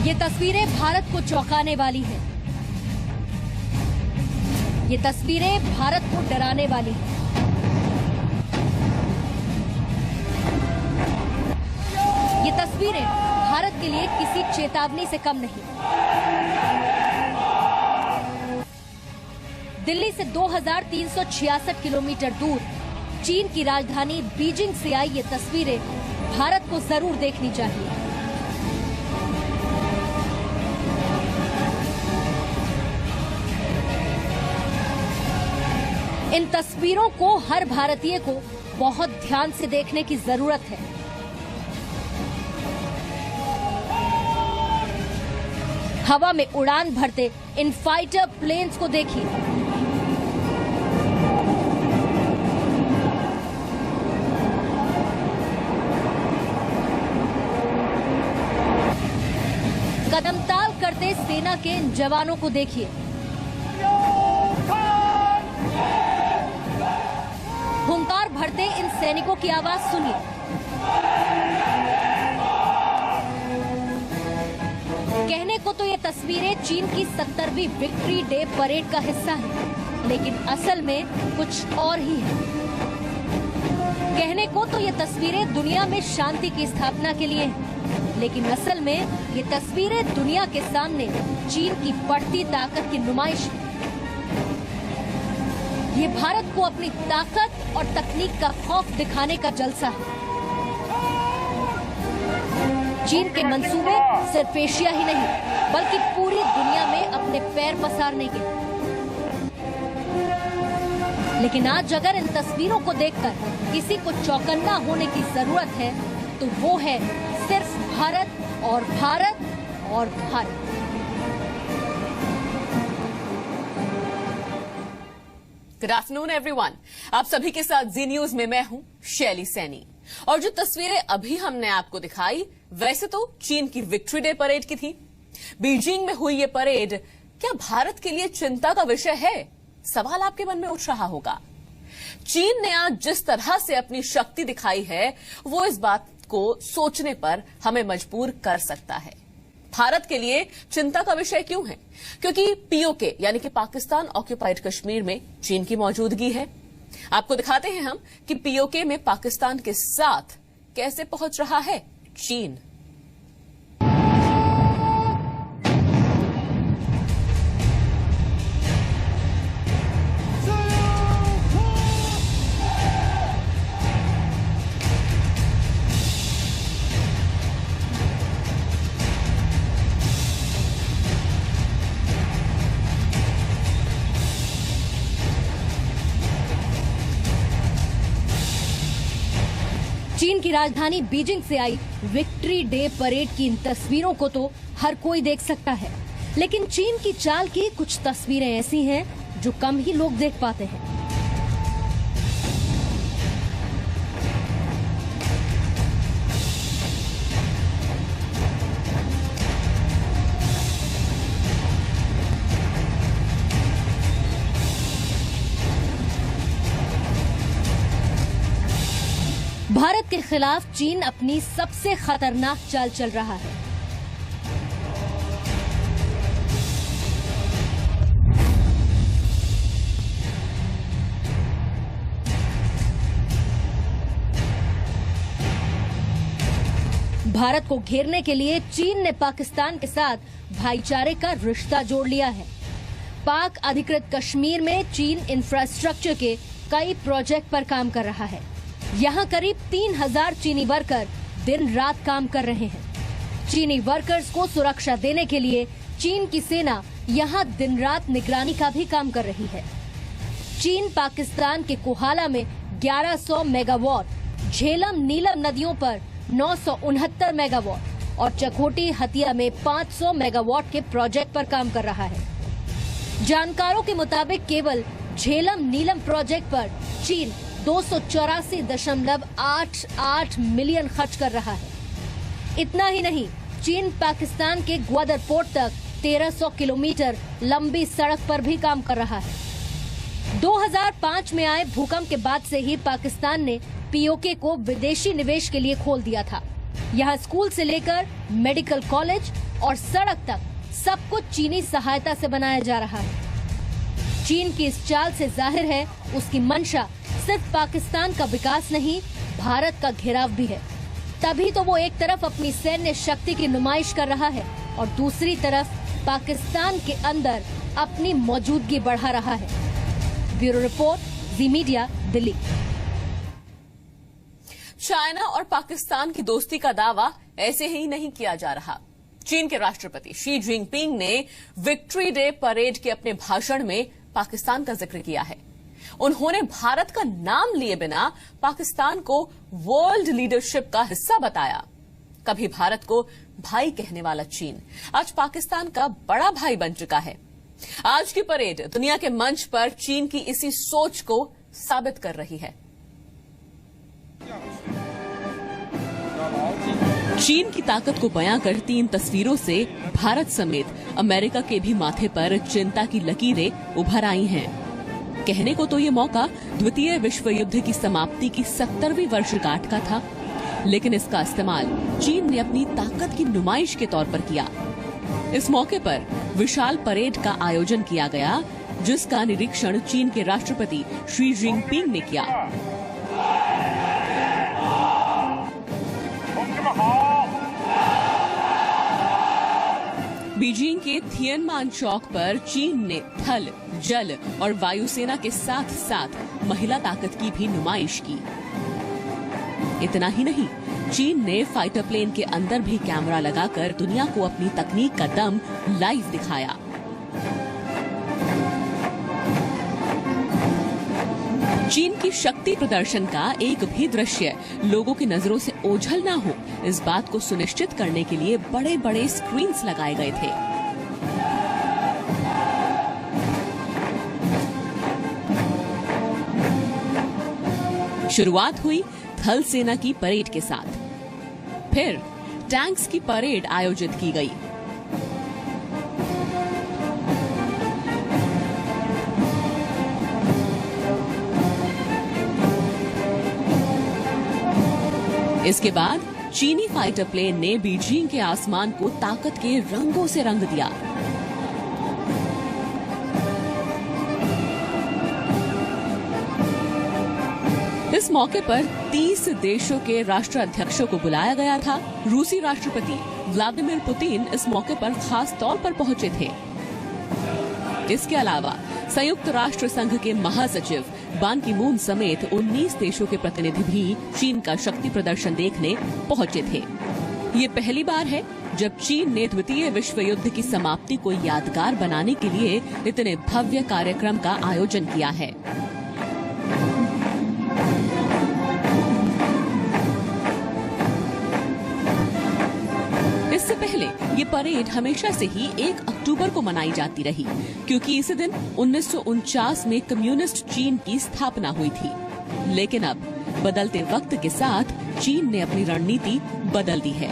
ये तस्वीरें भारत को चौंकाने वाली हैं। ये तस्वीरें भारत को डराने वाली हैं। ये तस्वीरें भारत के लिए किसी चेतावनी से कम नहीं। दिल्ली से 2366 किलोमीटर दूर चीन की राजधानी बीजिंग से आई ये तस्वीरें भारत को जरूर देखनी चाहिए। इन तस्वीरों को हर भारतीय को बहुत ध्यान से देखने की जरूरत है। हवा में उड़ान भरते इन फाइटर प्लेन्स को देखिए। कदमताल करते सेना के इन जवानों को देखिए। हुंकार भरते इन सैनिकों की आवाज सुनिए। कहने को तो ये तस्वीरें चीन की 70वीं विक्ट्री डे परेड का हिस्सा है, लेकिन असल में कुछ और ही है। कहने को तो ये तस्वीरें दुनिया में शांति की स्थापना के लिए हैं, लेकिन असल में ये तस्वीरें दुनिया के सामने चीन की बढ़ती ताकत की नुमाइश है। ये भारत को अपनी ताकत और तकनीक का खौफ दिखाने का जलसा है। चीन के मंसूबे सिर्फ एशिया ही नहीं बल्कि पूरी दुनिया में अपने पैर पसारने के। लेकिन आज अगर इन तस्वीरों को देखकर किसी को चौकन्ना होने की जरूरत है तो वो है सिर्फ भारत और भारत और भारत। गुड आफ्टरनून एवरीवन, आप सभी के साथ जी न्यूज में मैं हूं शैली सैनी। और जो तस्वीरें अभी हमने आपको दिखाई वैसे तो चीन की विक्ट्री डे परेड की थी। बीजिंग में हुई ये परेड क्या भारत के लिए चिंता का विषय है? सवाल आपके मन में उठ रहा होगा। चीन ने आज जिस तरह से अपनी शक्ति दिखाई है वो इस बात को सोचने पर हमें मजबूर कर सकता है। भारत के लिए चिंता का विषय क्यों है? क्योंकि पीओके यानी कि पाकिस्तान ऑक्यूपाइड कश्मीर में चीन की मौजूदगी है। आपको दिखाते हैं हम कि पीओके में पाकिस्तान के साथ कैसे पहुंच रहा है चीन। चीन की राजधानी बीजिंग से आई विक्ट्री डे परेड की इन तस्वीरों को तो हर कोई देख सकता है, लेकिन चीन की चाल की कुछ तस्वीरें ऐसी हैं जो कम ही लोग देख पाते हैं। भारत के खिलाफ चीन अपनी सबसे खतरनाक चाल चल रहा है। भारत को घेरने के लिए चीन ने पाकिस्तान के साथ भाईचारे का रिश्ता जोड़ लिया है। पाक अधिकृत कश्मीर में चीन इंफ्रास्ट्रक्चर के कई प्रोजेक्ट पर काम कर रहा है। यहाँ करीब 3000 चीनी वर्कर दिन रात काम कर रहे हैं। चीनी वर्कर्स को सुरक्षा देने के लिए चीन की सेना यहाँ दिन रात निगरानी का भी काम कर रही है। चीन पाकिस्तान के कोहाला में 1100 मेगावाट, झेलम नीलम नदियों पर 969 मेगावाट और चकोटी हतिया में 500 मेगावाट के प्रोजेक्ट पर काम कर रहा है। जानकारों के मुताबिक केवल झेलम नीलम प्रोजेक्ट पर चीन 284.88 मिलियन खर्च कर रहा है। इतना ही नहीं, चीन पाकिस्तान के ग्वादर पोर्ट तक 1300 किलोमीटर लंबी सड़क पर भी काम कर रहा है। 2005 में आए भूकंप के बाद से ही पाकिस्तान ने पीओके को विदेशी निवेश के लिए खोल दिया था। यहाँ स्कूल से लेकर मेडिकल कॉलेज और सड़क तक सब कुछ चीनी सहायता से बनाया जा रहा है। चीन की इस चाल से जाहिर है उसकी मंशा सिर्फ पाकिस्तान का विकास नहीं, भारत का घेराव भी है। तभी तो वो एक तरफ अपनी सैन्य शक्ति की नुमाइश कर रहा है और दूसरी तरफ पाकिस्तान के अंदर अपनी मौजूदगी बढ़ा रहा है। ब्यूरो रिपोर्ट, जी मीडिया, दिल्ली। चाइना और पाकिस्तान की दोस्ती का दावा ऐसे ही नहीं किया जा रहा। चीन के राष्ट्रपति शी जिनपिंग ने विक्ट्री डे परेड के अपने भाषण में पाकिस्तान का जिक्र किया है। उन्होंने भारत का नाम लिए बिना पाकिस्तान को वर्ल्ड लीडरशिप का हिस्सा बताया। कभी भारत को भाई कहने वाला चीन आज पाकिस्तान का बड़ा भाई बन चुका है। आज की परेड दुनिया के मंच पर चीन की इसी सोच को साबित कर रही है। चीन की ताकत को बयां करती इन तस्वीरों से भारत समेत अमेरिका के भी माथे पर चिंता की लकीरें उभर आई हैं। कहने को तो ये मौका द्वितीय विश्व युद्ध की समाप्ति की 70वीं वर्षगांठ का था, लेकिन इसका इस्तेमाल चीन ने अपनी ताकत की नुमाइश के तौर पर किया। इस मौके पर विशाल परेड का आयोजन किया गया, जिसका निरीक्षण चीन के राष्ट्रपति शी जिनपिंग ने किया। बीजिंग के थिएनमान चौक पर चीन ने थल, जल और वायुसेना के साथ साथ महिला ताकत की भी नुमाइश की। इतना ही नहीं, चीन ने फाइटर प्लेन के अंदर भी कैमरा लगाकर दुनिया को अपनी तकनीक का दम लाइव दिखाया। चीन की शक्ति प्रदर्शन का एक भी दृश्य लोगों की नजरों से ओझल न हो, इस बात को सुनिश्चित करने के लिए बड़े बड़े स्क्रीन्स लगाए गए थे। शुरुआत हुई थल सेना की परेड के साथ, फिर टैंक्स की परेड आयोजित की गई। इसके बाद चीनी फाइटर प्लेन ने बीजिंग के आसमान को ताकत के रंगों से रंग दिया। इस मौके पर 30 देशों के राष्ट्राध्यक्षों को बुलाया गया था। रूसी राष्ट्रपति व्लादिमीर पुतिन इस मौके पर खास तौर पर पहुंचे थे। इसके अलावा संयुक्त राष्ट्र संघ के महासचिव बान की मून समेत 19 देशों के प्रतिनिधि भी चीन का शक्ति प्रदर्शन देखने पहुंचे थे। ये पहली बार है जब चीन ने द्वितीय विश्व युद्ध की समाप्ति को यादगार बनाने के लिए इतने भव्य कार्यक्रम का आयोजन किया है। इससे पहले ये परेड हमेशा से ही 1 अक्टूबर को मनाई जाती रही, क्योंकि इसी दिन 1949 में कम्युनिस्ट चीन की स्थापना हुई थी। लेकिन अब बदलते वक्त के साथ चीन ने अपनी रणनीति बदल दी है।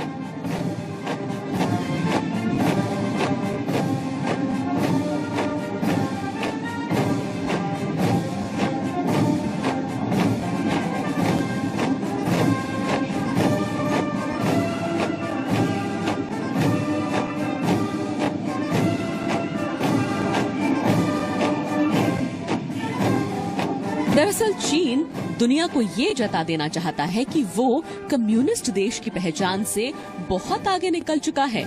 दरअसल चीन दुनिया को ये जता देना चाहता है कि वो कम्युनिस्ट देश की पहचान से बहुत आगे निकल चुका है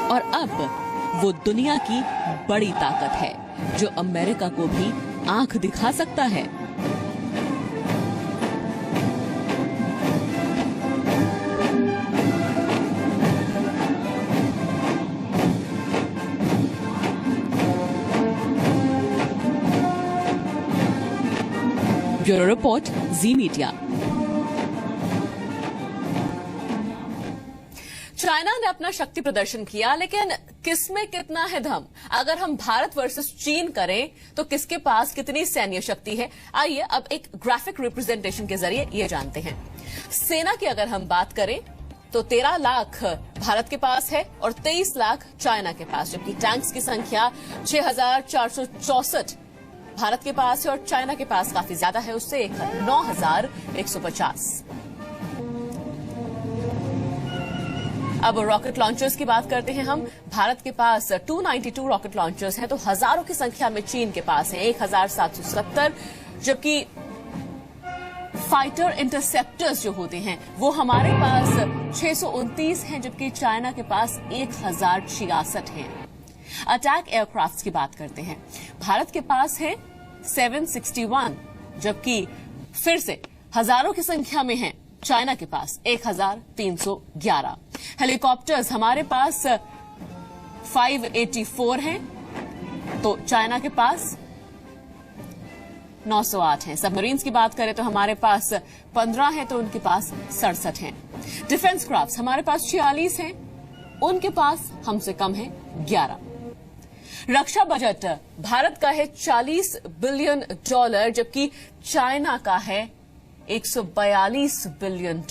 और अब वो दुनिया की बड़ी ताकत है, जो अमेरिका को भी आंख दिखा सकता है। ब्यूरो रिपोर्ट, जी मीडिया। चाइना ने अपना शक्ति प्रदर्शन किया, लेकिन किसमें कितना है दम? अगर हम भारत वर्सेस चीन करें तो किसके पास कितनी सैन्य शक्ति है? आइए अब एक ग्राफिक रिप्रेजेंटेशन के जरिए ये जानते हैं। सेना की अगर हम बात करें तो 13 लाख भारत के पास है और 23 लाख चाइना के पास, जबकि टैंक्स की संख्या 6,464 भारत के पास है और चाइना के पास काफी ज्यादा है, उससे 9,150। अब रॉकेट लॉन्चर्स की बात करते हैं हम। भारत के पास 292 रॉकेट लॉन्चर्स हैं, तो हजारों की संख्या में चीन के पास है 1770, जबकि फाइटर इंटरसेप्टर्स जो होते हैं वो हमारे पास 629 हैं, जबकि चाइना के पास 1066 हैं। अटैक एयरक्राफ्ट की बात करते हैं, भारत के पास है 761, जबकि फिर से हजारों की संख्या में है चाइना के पास 1311। हेलीकॉप्टर्स हमारे पास 584 हैं, तो चाइना के पास 908 हैं। सबमरीन्स की बात करें तो हमारे पास 15 हैं, तो उनके पास 67 हैं। डिफेंस क्राफ्ट हमारे पास 46 हैं, उनके पास हमसे कम है 11। रक्षा बजट भारत का है $40 बिलियन, जबकि चाइना का है $142 बिलियन।